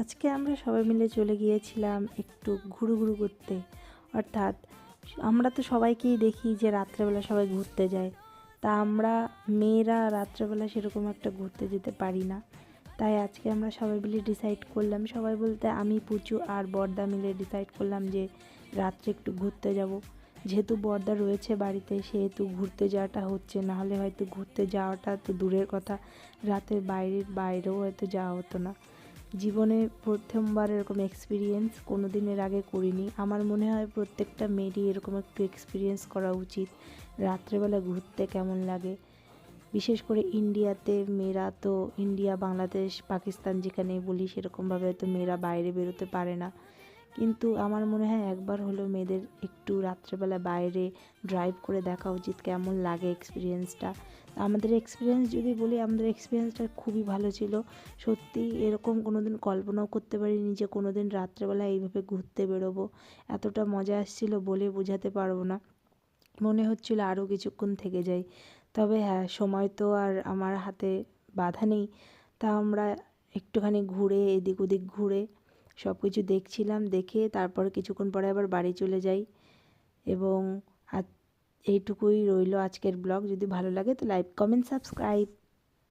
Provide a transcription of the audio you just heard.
আজকে আমরা সবাই মিলে চলে গিয়েছিলাম একটু ঘুরু করতে। অর্থাৎ আমরা তো সবাইকেই দেখি যে রাত্রেবেলা সবাই ঘুরতে যায়, তা আমরা মেয়েরা রাত্রেবেলা সেরকম একটা ঘুরতে যেতে পারি না। তাই আজকে আমরা সবাই মিলে ডিসাইড করলাম, সবাই বলতে আমি, পুচু আর বড়দা মিলে ডিসাইড করলাম যে রাত্রে একটু ঘুরতে যাব। যেহেতু বড়দা রয়েছে বাড়িতে, সেহেতু ঘুরতে যাওয়াটা হচ্ছে, না হলে হয়তো ঘুরতে যাওয়াটা তো দূরের কথা, রাতের বাইরেও হয়তো যাওয়া হতো না। জীবনে প্রথমবার এরকম এক্সপিরিয়েন্স কোনো দিনের আগে করিনি। আমার মনে হয় প্রত্যেকটা মেয়েরই এরকম একটু এক্সপিরিয়েন্স করা উচিত, রাত্রেবেলা ঘুরতে কেমন লাগে। বিশেষ করে ইন্ডিয়াতে মেয়েরা তো, ইন্ডিয়া, বাংলাদেশ, পাকিস্তান যেখানেই বলি, সেরকমভাবে হয়তো মেয়েরা বাইরে বেরোতে পারে না। কিন্তু আমার মনে হয় একবার হলেও মেয়েদের একটু রাত্রেবেলা বাইরে ড্রাইভ করে দেখা উচিত, কেমন লাগে এক্সপিরিয়েন্সটা। আমাদের এক্সপিরিয়েন্স যদি বলি, আমাদের এক্সপিরিয়েন্সটা খুবই ভালো ছিল। সত্যি এরকম কোনো দিন কল্পনাও করতে পারিনি যে কোনো দিন রাত্রেবেলা এইভাবে ঘুরতে বেরোবো। এতটা মজা আসছিল বলে বোঝাতে পারবো না। মনে হচ্ছিল আরও কিছুক্ষণ থেকে যাই। তবে হ্যাঁ, সময় তো আর আমার হাতে বাধা নেই। তা আমরা একটুখানি ঘুরে, এদিক ওদিক ঘুরে সব কিছু দেখছিলাম, দেখে তারপর কিছুক্ষণ পরে আবার বাড়ি চলে যাই। এবং এইটুকুই রইলো আজকের ব্লগ। যদি ভালো লাগে তো লাইক, কমেন্ট, সাবস্ক্রাইব।